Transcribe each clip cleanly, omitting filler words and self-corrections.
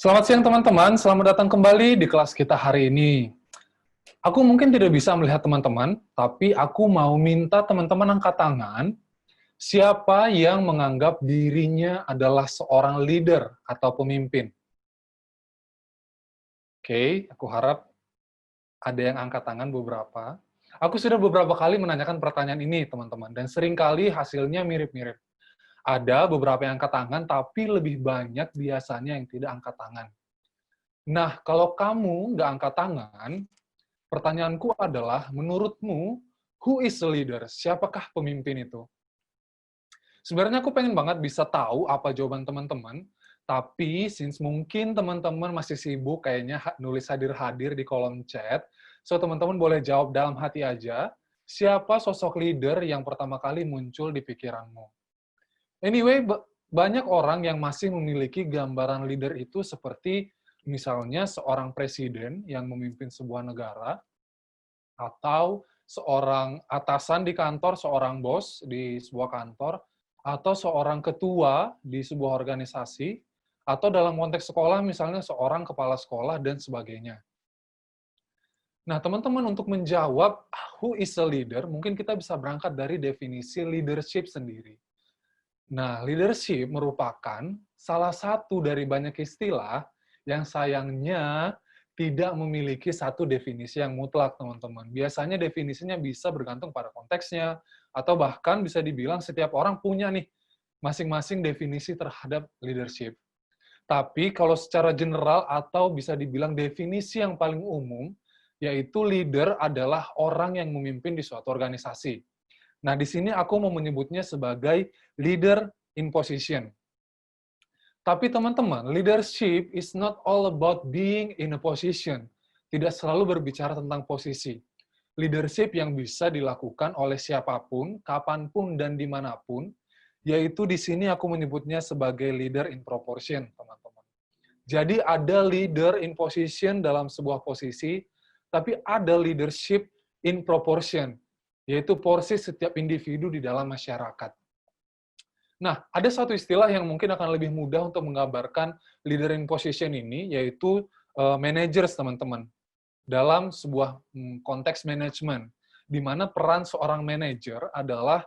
Selamat siang teman-teman, selamat datang kembali di kelas kita hari ini. Aku mungkin tidak bisa melihat teman-teman, tapi aku mau minta teman-teman angkat tangan, siapa yang menganggap dirinya adalah seorang leader atau pemimpin. Oke, aku harap ada yang angkat tangan beberapa. Aku sudah beberapa kali menanyakan pertanyaan ini, teman-teman, dan seringkali hasilnya mirip-mirip. Ada beberapa yang angkat tangan, tapi lebih banyak biasanya yang tidak angkat tangan. Nah, kalau kamu nggak angkat tangan, pertanyaanku adalah, menurutmu, who is the leader? Siapakah pemimpin itu? Sebenarnya aku pengen banget bisa tahu apa jawaban teman-teman, tapi since mungkin teman-teman masih sibuk kayaknya nulis hadir-hadir di kolom chat, so teman-teman boleh jawab dalam hati aja, siapa sosok leader yang pertama kali muncul di pikiranmu? Anyway, banyak orang yang masih memiliki gambaran leader itu seperti misalnya seorang presiden yang memimpin sebuah negara, atau seorang atasan di kantor, seorang bos di sebuah kantor, atau seorang ketua di sebuah organisasi, atau dalam konteks sekolah misalnya seorang kepala sekolah, dan sebagainya. Nah, teman-teman, untuk menjawab who is a leader, mungkin kita bisa berangkat dari definisi leadership sendiri. Nah, leadership merupakan salah satu dari banyak istilah yang sayangnya tidak memiliki satu definisi yang mutlak, teman-teman. Biasanya definisinya bisa bergantung pada konteksnya, atau bahkan bisa dibilang setiap orang punya nih masing-masing definisi terhadap leadership. Tapi kalau secara general atau bisa dibilang definisi yang paling umum, yaitu leader adalah orang yang memimpin di suatu organisasi. Nah, di sini aku mau menyebutnya sebagai leader in position. Tapi teman-teman, leadership is not all about being in a position. Tidak selalu berbicara tentang posisi. Leadership yang bisa dilakukan oleh siapapun, kapanpun, dan dimanapun, yaitu di sini aku menyebutnya sebagai leader in proportion, teman-teman. Jadi ada leader in position dalam sebuah posisi, tapi ada leadership in proportion, yaitu porsi setiap individu di dalam masyarakat. Nah, ada satu istilah yang mungkin akan lebih mudah untuk menggambarkan leader in position ini, yaitu managers, teman-teman. Dalam sebuah konteks manajemen, di mana peran seorang manager adalah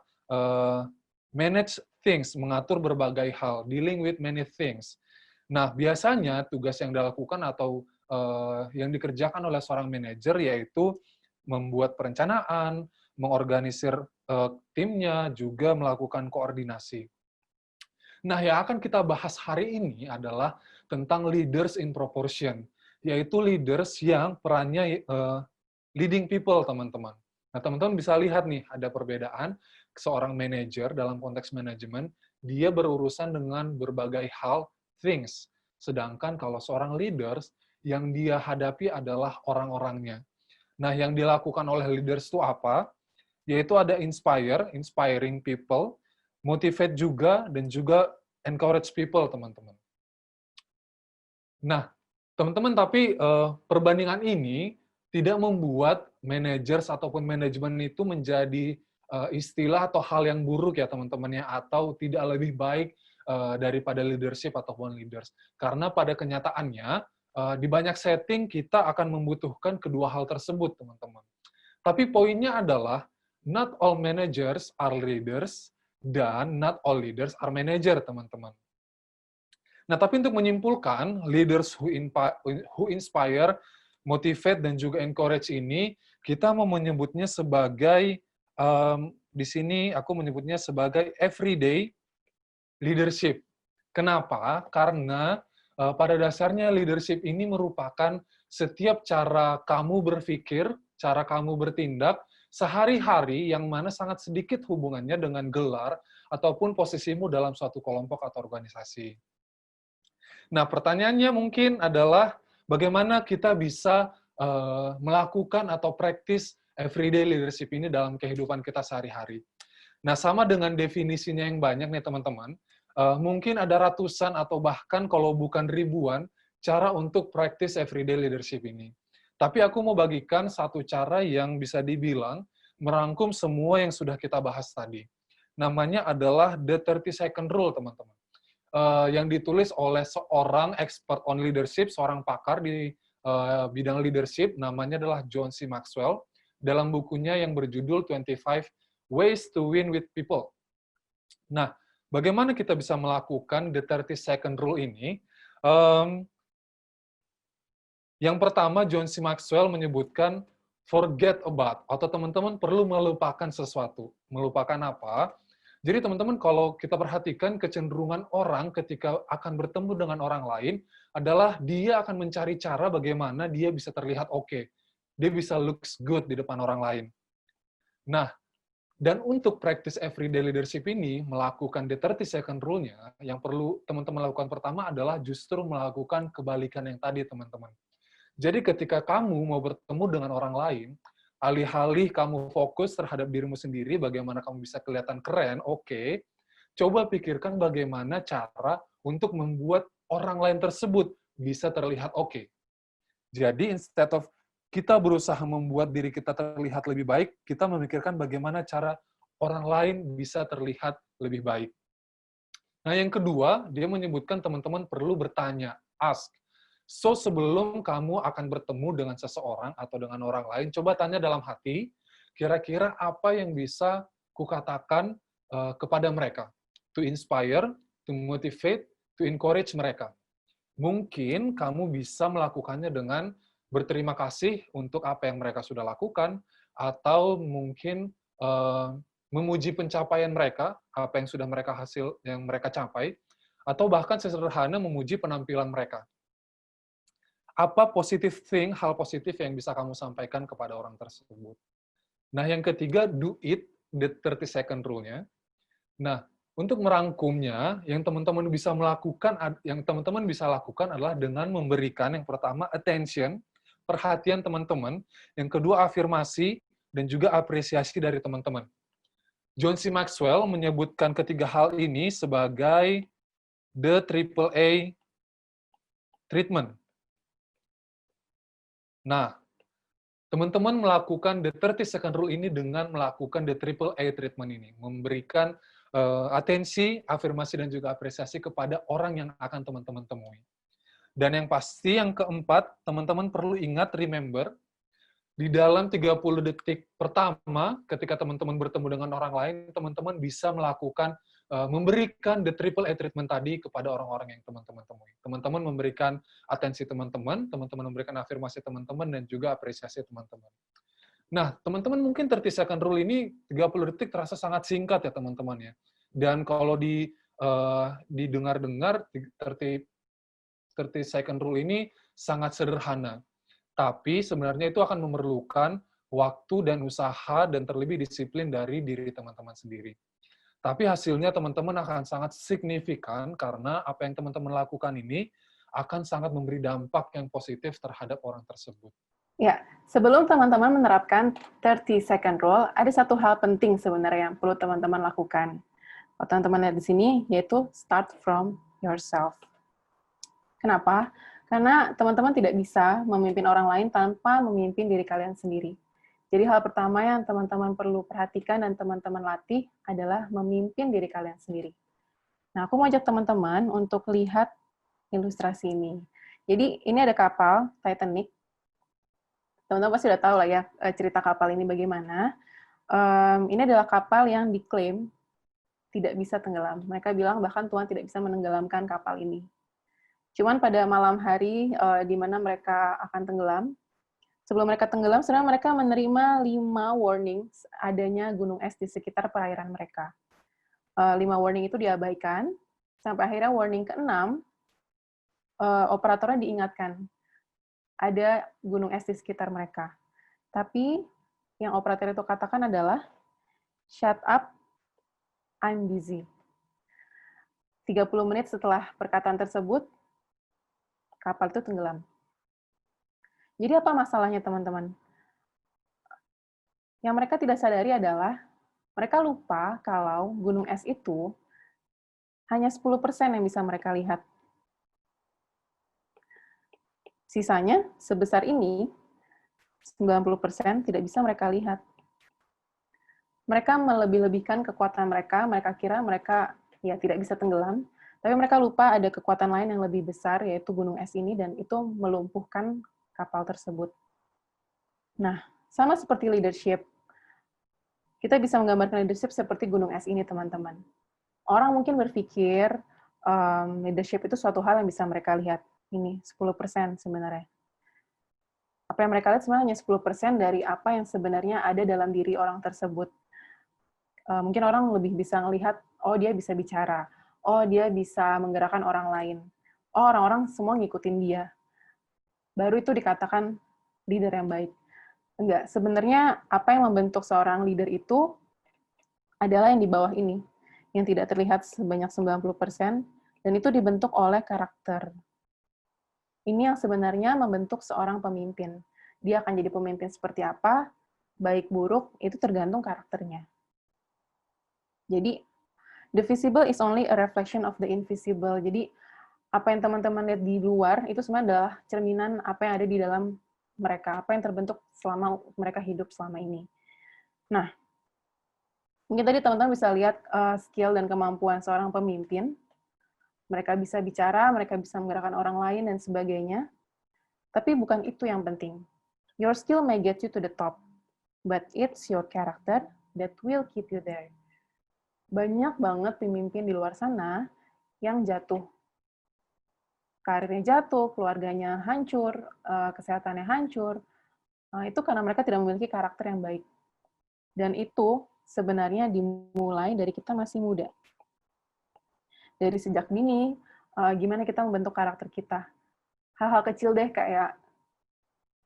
manage things, mengatur berbagai hal, dealing with many things. Nah, biasanya tugas yang dilakukan atau yang dikerjakan oleh seorang manajer yaitu membuat perencanaan, mengorganisir timnya, juga melakukan koordinasi. Nah, yang akan kita bahas hari ini adalah tentang leaders in proportion, yaitu leaders yang perannya leading people, teman-teman. Nah, teman-teman bisa lihat nih, ada perbedaan seorang manajer dalam konteks manajemen, dia berurusan dengan berbagai hal, things. Sedangkan kalau seorang leaders, yang dia hadapi adalah orang-orangnya. Nah, yang dilakukan oleh leaders itu apa? Yaitu ada inspire, inspiring people, motivate juga, dan juga encourage people, teman-teman. Nah, teman-teman, tapi perbandingan ini tidak membuat managers ataupun manajemen itu menjadi istilah atau hal yang buruk ya, teman-teman ya, atau tidak lebih baik daripada leadership ataupun leaders. Karena pada kenyataannya, di banyak setting kita akan membutuhkan kedua hal tersebut, teman-teman. Tapi poinnya adalah, not all managers are leaders, dan not all leaders are manager, teman-teman. Nah, tapi untuk menyimpulkan, leaders who inspire, motivate, dan juga encourage ini, kita mau menyebutnya sebagai, di sini aku menyebutnya sebagai everyday leadership. Kenapa? Karena pada dasarnya leadership ini merupakan setiap cara kamu berpikir, cara kamu bertindak, sehari-hari yang mana sangat sedikit hubungannya dengan gelar ataupun posisimu dalam suatu kelompok atau organisasi. Nah, pertanyaannya mungkin adalah bagaimana kita bisa melakukan atau praktis everyday leadership ini dalam kehidupan kita sehari-hari. Nah, sama dengan definisinya yang banyak nih, teman-teman, mungkin ada ratusan atau bahkan kalau bukan ribuan cara untuk praktis everyday leadership ini. Tapi aku mau bagikan satu cara yang bisa dibilang merangkum semua yang sudah kita bahas tadi. Namanya adalah the 30 second rule, teman-teman. yang ditulis oleh seorang expert on leadership, seorang pakar di bidang leadership, namanya adalah John C. Maxwell, dalam bukunya yang berjudul 25 Ways to Win with People. Nah, bagaimana kita bisa melakukan the 30 second rule ini? Yang pertama, John C. Maxwell menyebutkan forget about, atau teman-teman perlu melupakan sesuatu. Melupakan apa? Jadi teman-teman, kalau kita perhatikan kecenderungan orang ketika akan bertemu dengan orang lain adalah dia akan mencari cara bagaimana dia bisa terlihat oke. Dia bisa looks good di depan orang lain. Nah, dan untuk practice everyday leadership ini, melakukan the 30 second rule-nya, yang perlu teman-teman lakukan pertama adalah justru melakukan kebalikan yang tadi, teman-teman. Jadi ketika kamu mau bertemu dengan orang lain, alih-alih kamu fokus terhadap dirimu sendiri, bagaimana kamu bisa kelihatan keren, oke, coba pikirkan bagaimana cara untuk membuat orang lain tersebut bisa terlihat oke. Jadi instead of kita berusaha membuat diri kita terlihat lebih baik, kita memikirkan bagaimana cara orang lain bisa terlihat lebih baik. Nah, yang kedua, dia menyebutkan teman-teman perlu bertanya, ask. So, sebelum kamu akan bertemu dengan seseorang atau dengan orang lain, coba tanya dalam hati, kira-kira apa yang bisa kukatakan kepada mereka? To inspire, to motivate, to encourage mereka. Mungkin kamu bisa melakukannya dengan berterima kasih untuk apa yang mereka sudah lakukan, atau mungkin memuji pencapaian mereka, apa yang sudah yang mereka capai, atau bahkan sesederhana memuji penampilan mereka. Apa hal positif yang bisa kamu sampaikan kepada orang tersebut. Nah, yang ketiga, do it, the 30 second rule-nya. Nah, untuk merangkumnya, yang teman-teman bisa lakukan adalah dengan memberikan yang pertama attention, perhatian teman-teman, yang kedua afirmasi, dan juga apresiasi dari teman-teman. John C. Maxwell menyebutkan ketiga hal ini sebagai the AAA treatment. Nah, teman-teman melakukan the 30 second rule ini dengan melakukan the AAA treatment ini, memberikan atensi, afirmasi, dan juga apresiasi kepada orang yang akan teman-teman temui. Dan yang pasti, yang keempat, teman-teman perlu ingat, remember, di dalam 30 detik pertama, ketika teman-teman bertemu dengan orang lain, teman-teman bisa melakukan, memberikan the AAA treatment tadi kepada orang-orang yang teman-teman temui. Teman-teman memberikan atensi teman-teman memberikan afirmasi teman-teman, dan juga apresiasi teman-teman. Nah, teman-teman mungkin 30 second rule ini 30 detik terasa sangat singkat ya teman-teman ya. Dan kalau didengar-dengar 30 second rule ini sangat sederhana. Tapi sebenarnya itu akan memerlukan waktu dan usaha dan terlebih disiplin dari diri teman-teman sendiri. Tapi hasilnya teman-teman akan sangat signifikan karena apa yang teman-teman lakukan ini akan sangat memberi dampak yang positif terhadap orang tersebut. Ya, sebelum teman-teman menerapkan 30 second rule, ada satu hal penting sebenarnya yang perlu teman-teman lakukan. Kalau teman-teman lihat di sini, yaitu start from yourself. Kenapa? Karena teman-teman tidak bisa memimpin orang lain tanpa memimpin diri kalian sendiri. Jadi hal pertama yang teman-teman perlu perhatikan dan teman-teman latih adalah memimpin diri kalian sendiri. Nah, aku mau ajak teman-teman untuk lihat ilustrasi ini. Jadi ini ada kapal Titanic. Teman-teman pasti sudah tahu lah ya cerita kapal ini bagaimana. Ini adalah kapal yang diklaim tidak bisa tenggelam. Mereka bilang bahkan Tuhan tidak bisa menenggelamkan kapal ini. Cuman pada malam hari di mana mereka akan tenggelam, sebelum mereka tenggelam, sebenarnya mereka menerima 5 warning adanya gunung es di sekitar perairan mereka. 5 warning itu diabaikan, sampai akhirnya warning ke-6, operatornya diingatkan, ada gunung es di sekitar mereka. Tapi yang operator itu katakan adalah, shut up, I'm busy. 30 menit setelah perkataan tersebut, kapal itu tenggelam. Jadi apa masalahnya teman-teman? Yang mereka tidak sadari adalah, mereka lupa kalau gunung es itu hanya 10% yang bisa mereka lihat. Sisanya, sebesar ini, 90% tidak bisa mereka lihat. Mereka melebih-lebihkan kekuatan mereka kira mereka ya tidak bisa tenggelam, Tapi mereka lupa ada kekuatan lain yang lebih besar, yaitu gunung es ini, dan itu melumpuhkan kapal tersebut. Nah, sama seperti leadership, kita bisa menggambarkan leadership seperti gunung es ini, teman-teman. Orang mungkin berpikir leadership itu suatu hal yang bisa mereka lihat. Ini 10% sebenarnya. Apa yang mereka lihat sebenarnya hanya 10% dari apa yang sebenarnya ada dalam diri orang tersebut. Mungkin orang lebih bisa melihat, oh dia bisa bicara, oh dia bisa menggerakkan orang lain, oh orang-orang semua ngikutin dia. Baru itu dikatakan leader yang baik. Enggak, sebenarnya apa yang membentuk seorang leader itu adalah yang di bawah ini, yang tidak terlihat sebanyak 90%, dan itu dibentuk oleh karakter. Ini yang sebenarnya membentuk seorang pemimpin. Dia akan jadi pemimpin seperti apa, baik buruk, itu tergantung karakternya. Jadi, the visible is only a reflection of the invisible. Jadi, apa yang teman-teman lihat di luar, itu sebenarnya adalah cerminan apa yang ada di dalam mereka, apa yang terbentuk selama mereka hidup selama ini. Nah, mungkin tadi teman-teman bisa lihat skill dan kemampuan seorang pemimpin. Mereka bisa bicara, mereka bisa menggerakkan orang lain, dan sebagainya. Tapi bukan itu yang penting. Your skill may get you to the top, but it's your character that will keep you there. Banyak banget pemimpin di luar sana yang jatuh. Karirnya jatuh, keluarganya hancur, kesehatannya hancur. Itu karena mereka tidak memiliki karakter yang baik. Dan itu sebenarnya dimulai dari kita masih muda. Dari sejak dini, gimana kita membentuk karakter kita. Hal-hal kecil deh, kayak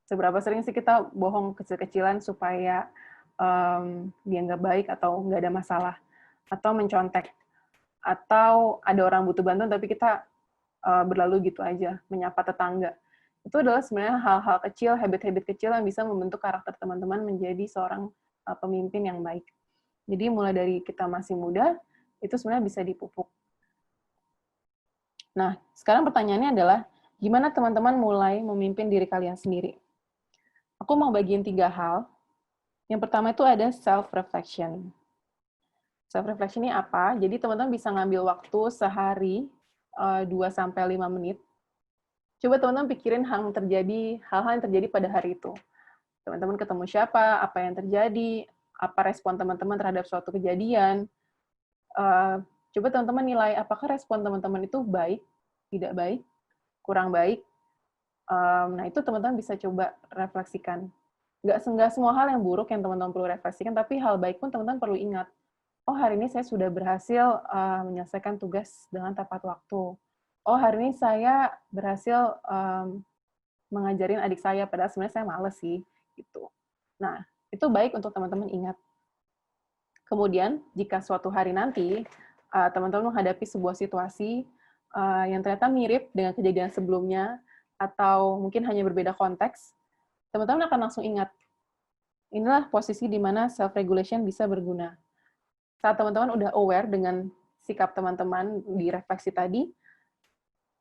seberapa sering sih kita bohong kecil-kecilan supaya dia nggak baik atau nggak ada masalah. Atau mencontek, atau ada orang butuh bantuan tapi kita berlalu gitu aja, menyapa tetangga. Itu adalah sebenarnya hal-hal kecil, habit-habit kecil yang bisa membentuk karakter teman-teman menjadi seorang pemimpin yang baik. Jadi mulai dari kita masih muda, itu sebenarnya bisa dipupuk. Nah, sekarang pertanyaannya adalah, gimana teman-teman mulai memimpin diri kalian sendiri? Aku mau bagiin 3 hal. Yang pertama itu ada self-reflection. Self-reflection ini apa? Jadi teman-teman bisa ngambil waktu sehari 2-5 menit. Coba teman-teman pikirin hal-hal yang terjadi pada hari itu. Teman-teman ketemu siapa, apa yang terjadi, apa respon teman-teman terhadap suatu kejadian. Coba teman-teman nilai apakah respon teman-teman itu baik, tidak baik, kurang baik. Nah, itu teman-teman bisa coba refleksikan. Nggak semua hal yang buruk yang teman-teman perlu refleksikan, tapi hal baik pun teman-teman perlu ingat. Oh, hari ini saya sudah berhasil menyelesaikan tugas dengan tepat waktu. Oh, hari ini saya berhasil mengajarin adik saya, padahal sebenarnya saya males sih. Gitu. Nah, itu baik untuk teman-teman ingat. Kemudian, jika suatu hari nanti, teman-teman menghadapi sebuah situasi yang ternyata mirip dengan kejadian sebelumnya, atau mungkin hanya berbeda konteks, teman-teman akan langsung ingat, inilah posisi di mana self-regulation bisa berguna. Saat teman-teman udah aware dengan sikap teman-teman di refleksi tadi,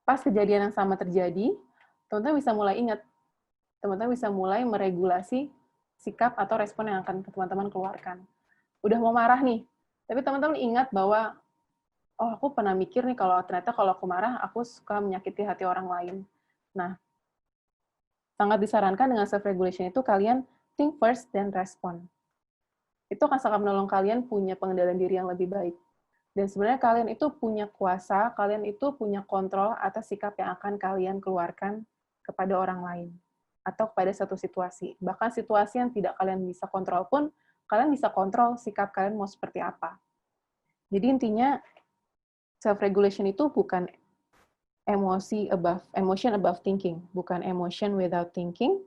pas kejadian yang sama terjadi, teman-teman bisa mulai ingat, teman-teman bisa mulai meregulasi sikap atau respon yang akan teman-teman keluarkan. Udah mau marah nih, tapi teman-teman ingat bahwa, oh aku pernah mikir nih ternyata kalau aku marah, aku suka menyakiti hati orang lain. Nah, sangat disarankan dengan self-regulation itu kalian think first, then respond. Itu akan sangat menolong kalian punya pengendalian diri yang lebih baik. Dan sebenarnya kalian itu punya kuasa, kalian itu punya kontrol atas sikap yang akan kalian keluarkan kepada orang lain. Atau kepada satu situasi. Bahkan situasi yang tidak kalian bisa kontrol pun, kalian bisa kontrol sikap kalian mau seperti apa. Jadi intinya, self-regulation itu bukan emotion above thinking. Bukan emotion without thinking.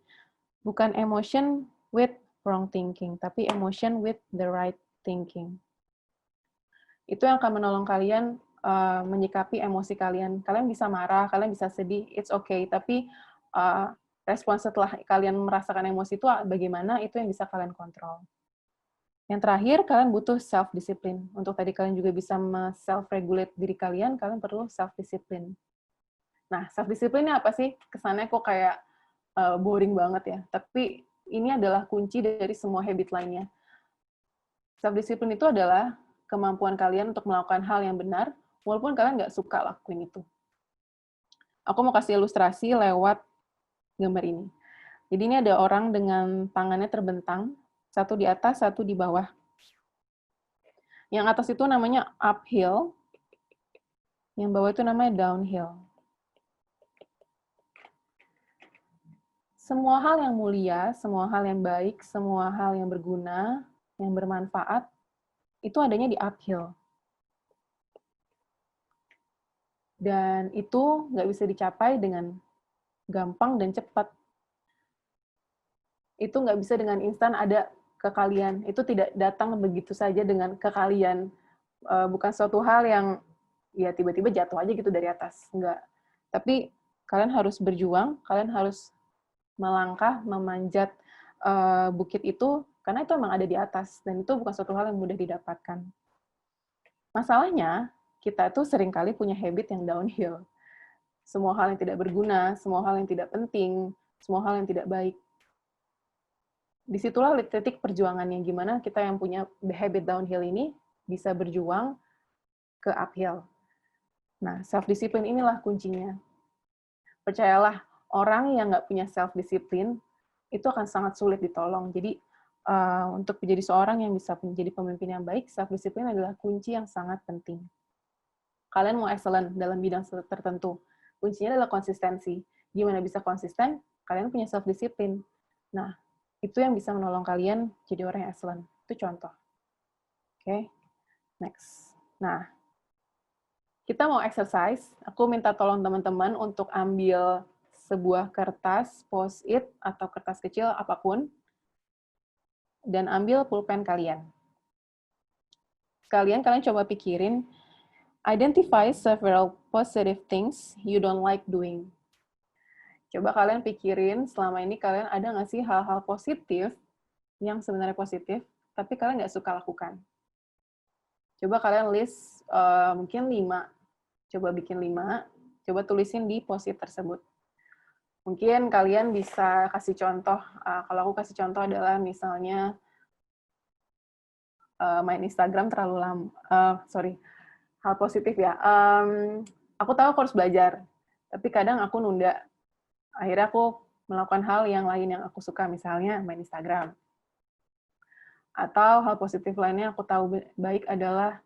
Bukan emotion with wrong thinking, tapi emotion with the right thinking. Itu yang akan menolong kalian menyikapi emosi kalian. Kalian bisa marah, kalian bisa sedih, it's okay. Tapi respon setelah kalian merasakan emosi itu bagaimana, itu yang bisa kalian kontrol. Yang terakhir, kalian butuh self-discipline. Untuk tadi kalian juga bisa self-regulate diri kalian perlu self-discipline. Nah, self-discipline ini apa sih? Kesannya kok kayak boring banget ya. Tapi ini adalah kunci dari semua habit lainnya. Self-discipline itu adalah kemampuan kalian untuk melakukan hal yang benar, walaupun kalian nggak suka lakuin itu. Aku mau kasih ilustrasi lewat gambar ini. Jadi ini ada orang dengan tangannya terbentang, satu di atas, satu di bawah. Yang atas itu namanya uphill, yang bawah itu namanya downhill. Semua hal yang mulia, semua hal yang baik, semua hal yang berguna, yang bermanfaat, itu adanya di uphill. Dan itu nggak bisa dicapai dengan gampang dan cepat. Itu nggak bisa dengan instan ada ke kalian. Itu tidak datang begitu saja dengan ke kalian. Bukan suatu hal yang ya tiba-tiba jatuh aja gitu dari atas. Enggak. Tapi kalian harus berjuang, kalian harus melangkah, memanjat bukit itu, karena itu memang ada di atas. Dan itu bukan suatu hal yang mudah didapatkan. Masalahnya, kita tuh seringkali punya habit yang downhill. Semua hal yang tidak berguna, semua hal yang tidak penting, semua hal yang tidak baik. Disitulah titik perjuangannya, gimana kita yang punya habit downhill ini bisa berjuang ke uphill. Nah, self-discipline inilah kuncinya. Percayalah, orang yang nggak punya self-discipline, itu akan sangat sulit ditolong. Jadi, untuk menjadi seorang yang bisa menjadi pemimpin yang baik, self-discipline adalah kunci yang sangat penting. Kalian mau excellent dalam bidang tertentu, kuncinya adalah konsistensi. Gimana bisa konsisten? Kalian punya self-discipline. Nah, itu yang bisa menolong kalian jadi orang yang excellent. Itu contoh. Oke, next. Nah, kita mau exercise. Aku minta tolong teman-teman untuk ambil sebuah kertas post-it atau kertas kecil apapun, dan ambil pulpen kalian. Kalian coba pikirin, identify several positive things you don't like doing. Coba kalian pikirin, selama ini kalian ada nggak sih hal-hal positif, yang sebenarnya positif, tapi kalian nggak suka lakukan. Coba kalian list mungkin 5. Coba bikin 5, coba tulisin di post-it tersebut. Mungkin kalian bisa kasih contoh, kalau aku kasih contoh adalah misalnya main Instagram terlalu lama. Hal positif ya. Aku tahu aku harus belajar, tapi kadang aku nunda. Akhirnya aku melakukan hal yang lain yang aku suka, misalnya main Instagram. Atau hal positif lainnya aku tahu baik adalah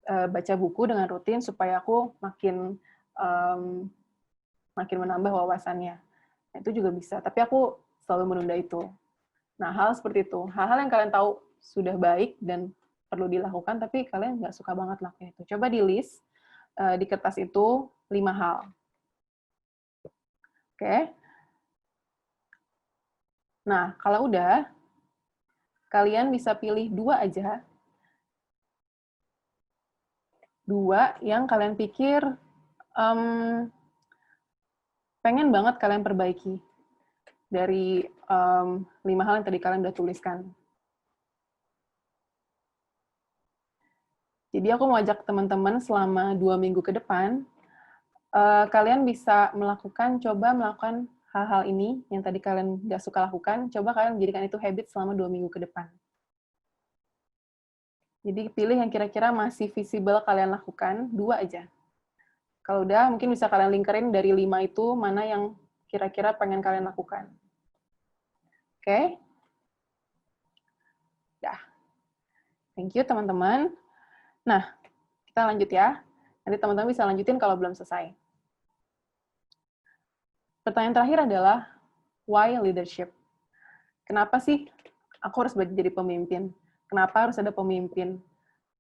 baca buku dengan rutin supaya aku makin menambah wawasannya. Nah, itu juga bisa. Tapi aku selalu menunda itu. Nah, hal seperti itu. Hal-hal yang kalian tahu sudah baik dan perlu dilakukan, tapi kalian nggak suka banget lakukan itu. Coba di list di kertas itu 5 hal. Oke? Nah, kalau udah, kalian bisa pilih 2 aja. 2 yang kalian pikir pengen banget kalian perbaiki dari 5 hal yang tadi kalian udah tuliskan. Jadi aku mau ajak teman-teman selama 2 minggu ke depan, kalian bisa coba melakukan hal-hal ini yang tadi kalian nggak suka lakukan, coba kalian jadikan itu habit selama 2 minggu ke depan. Jadi pilih yang kira-kira masih visible kalian lakukan, 2 aja. Kalau udah, mungkin bisa kalian lingkarin dari 5 itu, mana yang kira-kira pengen kalian lakukan. Oke? Dah. Thank you, teman-teman. Nah, kita lanjut ya. Nanti teman-teman bisa lanjutin kalau belum selesai. Pertanyaan terakhir adalah, why leadership? Kenapa sih aku harus jadi pemimpin? Kenapa harus ada pemimpin?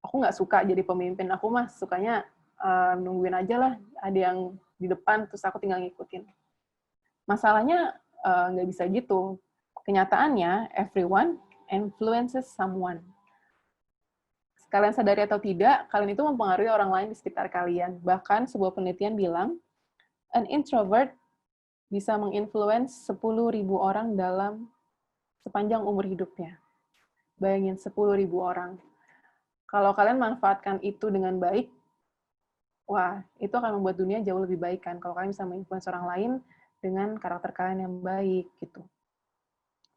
Aku nggak suka jadi pemimpin. Aku mah sukanya nungguin aja lah. Ada yang di depan, terus aku tinggal ngikutin. Masalahnya nggak bisa gitu. Kenyataannya, everyone influences someone. Kalian sadari atau tidak, kalian itu mempengaruhi orang lain di sekitar kalian. Bahkan sebuah penelitian bilang, an introvert bisa menginfluence 10.000 orang dalam sepanjang umur hidupnya. Bayangin 10.000 orang. Kalau kalian manfaatkan itu dengan baik, wah, itu akan membuat dunia jauh lebih baik kan. Kalau kalian bisa menginfluence orang lain dengan karakter kalian yang baik gitu.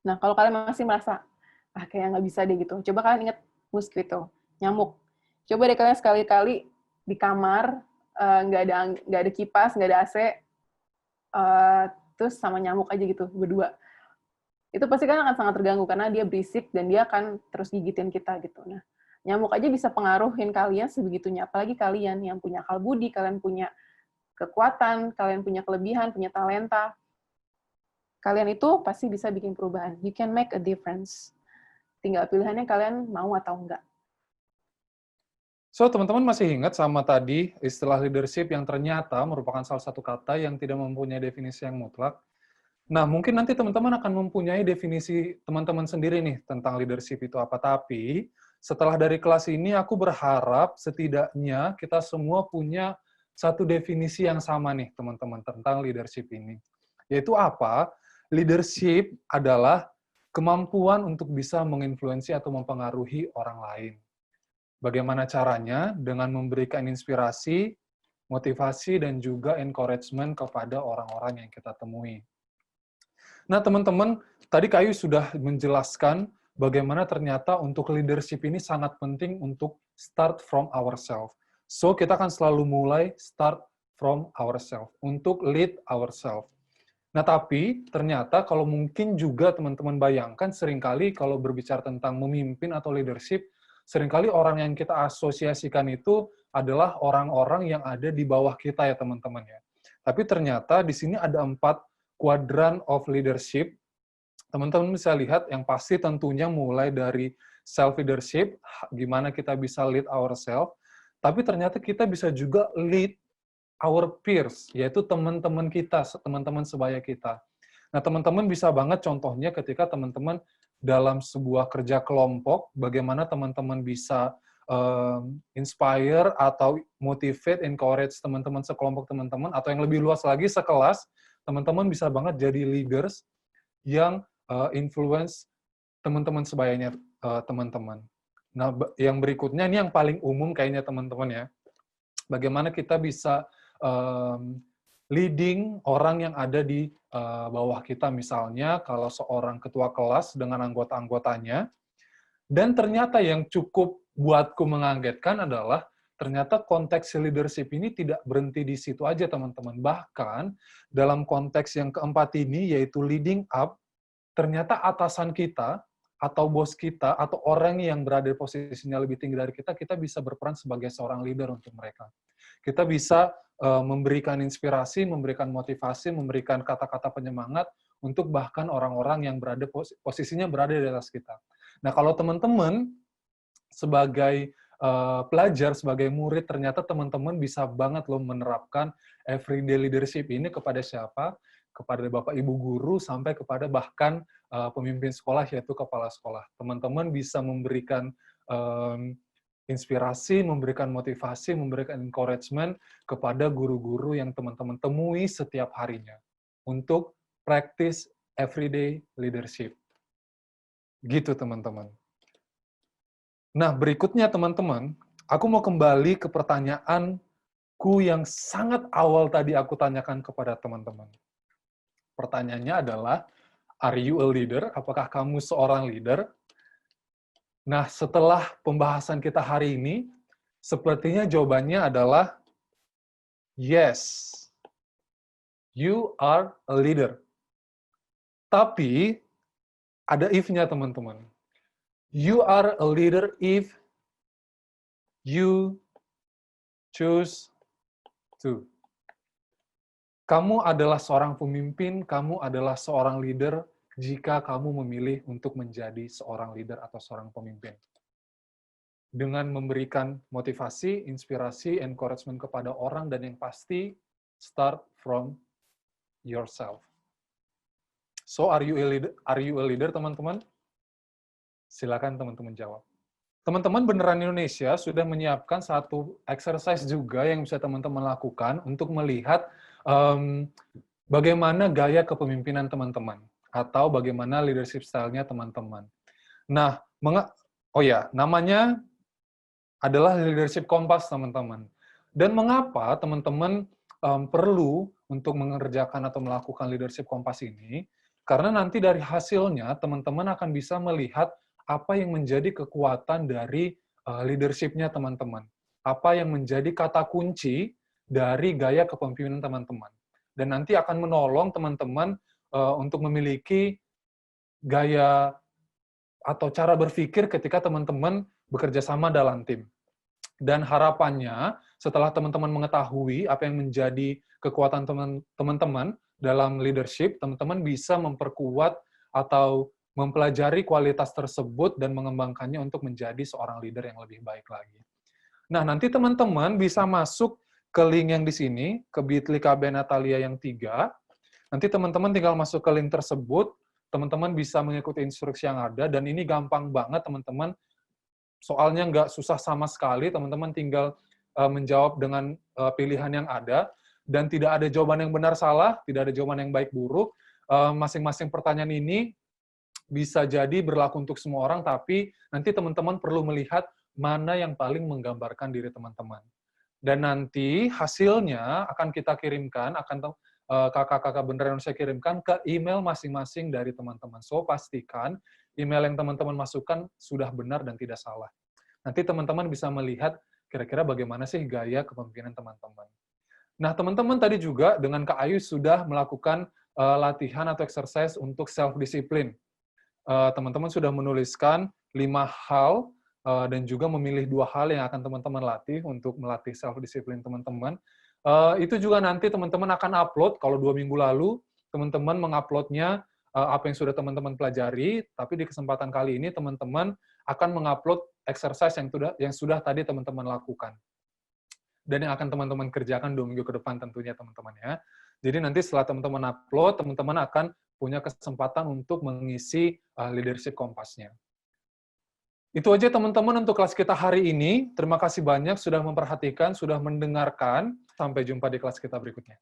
Nah, kalau kalian masih merasa, kayak nggak bisa deh gitu, coba kalian ingat mosquito, nyamuk. Coba deh kalian sekali-kali di kamar, nggak ada kipas, nggak ada AC, terus sama nyamuk aja gitu, berdua. Itu pasti kan akan sangat terganggu, karena dia berisik dan dia akan terus gigitin kita gitu. Nah, nyamuk aja bisa pengaruhin kalian sebegitunya, apalagi kalian yang punya akal budi, kalian punya kekuatan, kalian punya kelebihan, punya talenta. Kalian itu pasti bisa bikin perubahan. You can make a difference. Tinggal pilihannya kalian mau atau enggak. So, teman-teman masih ingat sama tadi istilah leadership yang ternyata merupakan salah satu kata yang tidak mempunyai definisi yang mutlak. Nah, mungkin nanti teman-teman akan mempunyai definisi teman-teman sendiri nih tentang leadership itu apa. Tapi, setelah dari kelas ini, aku berharap setidaknya kita semua punya satu definisi yang sama nih, teman-teman, tentang leadership ini. Yaitu apa? Leadership adalah kemampuan untuk bisa menginfluensi atau mempengaruhi orang lain. Bagaimana caranya? Dengan memberikan inspirasi, motivasi, dan juga encouragement kepada orang-orang yang kita temui. Nah, teman-teman, tadi Kak Ayu sudah menjelaskan bagaimana ternyata untuk leadership ini sangat penting untuk start from ourselves. So, kita akan selalu mulai start from ourselves, untuk lead ourselves. Nah, tapi ternyata kalau mungkin juga teman-teman bayangkan, seringkali kalau berbicara tentang memimpin atau leadership, seringkali orang yang kita asosiasikan itu adalah orang-orang yang ada di bawah kita ya, teman-teman ya. Tapi ternyata di sini ada 4 quadrant of leadership. Teman-teman bisa lihat yang pasti tentunya mulai dari self-leadership, gimana kita bisa lead ourselves, tapi ternyata kita bisa juga lead our peers, yaitu teman-teman kita, teman-teman sebaya kita. Nah, teman-teman bisa banget contohnya ketika teman-teman dalam sebuah kerja kelompok, bagaimana teman-teman bisa inspire atau motivate, encourage teman-teman sekelompok teman-teman, atau yang lebih luas lagi sekelas, teman-teman bisa banget jadi leaders yang influence teman-teman sebayanya teman-teman. Nah, yang berikutnya ini yang paling umum kayaknya teman-teman ya. Bagaimana kita bisa leading orang yang ada di bawah kita, misalnya kalau seorang ketua kelas dengan anggota-anggotanya, dan ternyata yang cukup buatku mengagetkan adalah ternyata konteks leadership ini tidak berhenti di situ aja, teman-teman. Bahkan dalam konteks yang keempat ini, yaitu leading up, ternyata atasan kita, atau bos kita, atau orang yang berada di posisinya lebih tinggi dari kita, kita bisa berperan sebagai seorang leader untuk mereka. Kita bisa memberikan inspirasi, memberikan motivasi, memberikan kata-kata penyemangat, untuk bahkan orang-orang yang berada posisinya berada di atas kita. Nah, kalau teman-teman sebagai pelajar, sebagai murid, ternyata teman-teman bisa banget loh menerapkan everyday leadership ini kepada siapa? Kepada Bapak Ibu guru, sampai kepada bahkan pemimpin sekolah, yaitu kepala sekolah. Teman-teman bisa memberikan inspirasi, memberikan motivasi, memberikan encouragement kepada guru-guru yang teman-teman temui setiap harinya untuk practice everyday leadership. Gitu, teman-teman. Nah, berikutnya teman-teman, aku mau kembali ke pertanyaanku yang sangat awal tadi aku tanyakan kepada teman-teman. Pertanyaannya adalah, are you a leader? Apakah kamu seorang leader? Nah, setelah pembahasan kita hari ini, sepertinya jawabannya adalah yes, you are a leader. Tapi, ada if-nya teman-teman. You are a leader if you choose to. Kamu adalah seorang pemimpin, kamu adalah seorang leader jika kamu memilih untuk menjadi seorang leader atau seorang pemimpin. Dengan memberikan motivasi, inspirasi, encouragement kepada orang, dan yang pasti, start from yourself. So, are you a leader, teman-teman? Silakan teman-teman jawab. Teman-teman Beneran Indonesia sudah menyiapkan satu exercise juga yang bisa teman-teman lakukan untuk melihat bagaimana gaya kepemimpinan teman-teman, atau bagaimana leadership style-nya teman-teman. Nah, namanya adalah leadership kompas, teman-teman. Dan mengapa teman-teman perlu untuk mengerjakan atau melakukan leadership kompas ini? Karena nanti dari hasilnya, teman-teman akan bisa melihat apa yang menjadi kekuatan dari leadership-nya teman-teman. Apa yang menjadi kata kunci dari gaya kepemimpinan teman-teman. Dan nanti akan menolong teman-teman untuk memiliki gaya atau cara berpikir ketika teman-teman bekerja sama dalam tim. Dan harapannya, setelah teman-teman mengetahui apa yang menjadi kekuatan teman-teman dalam leadership, teman-teman bisa memperkuat atau mempelajari kualitas tersebut dan mengembangkannya untuk menjadi seorang leader yang lebih baik lagi. Nah, nanti teman-teman bisa masuk ke link yang di sini, ke bit.ly KB Natalia yang 3. Nanti teman-teman tinggal masuk ke link tersebut, teman-teman bisa mengikuti instruksi yang ada, dan ini gampang banget, teman-teman. Soalnya nggak susah sama sekali, teman-teman tinggal menjawab dengan pilihan yang ada, dan tidak ada jawaban yang benar salah, tidak ada jawaban yang baik buruk. Masing-masing pertanyaan ini bisa jadi berlaku untuk semua orang, tapi nanti teman-teman perlu melihat mana yang paling menggambarkan diri teman-teman. Dan nanti hasilnya akan kita kirimkan, akan kakak-kakak beneran yang saya kirimkan ke email masing-masing dari teman-teman. So, pastikan email yang teman-teman masukkan sudah benar dan tidak salah. Nanti teman-teman bisa melihat kira-kira bagaimana sih gaya kepemimpinan teman-teman. Nah, teman-teman tadi juga dengan Kak Ayu sudah melakukan latihan atau exercise untuk self-discipline. Teman-teman sudah menuliskan 5 hal dan juga memilih 2 hal yang akan teman-teman latih untuk melatih self-discipline teman-teman. Itu juga nanti teman-teman akan upload, kalau 2 minggu lalu, teman-teman menguploadnya apa yang sudah teman-teman pelajari, tapi di kesempatan kali ini teman-teman akan mengupload exercise yang sudah tadi teman-teman lakukan. Dan yang akan teman-teman kerjakan 2 minggu ke depan tentunya teman-teman ya. Jadi nanti setelah teman-teman upload, teman-teman akan punya kesempatan untuk mengisi leadership kompasnya. Itu aja teman-teman untuk kelas kita hari ini. Terima kasih banyak sudah memperhatikan, sudah mendengarkan. Sampai jumpa di kelas kita berikutnya.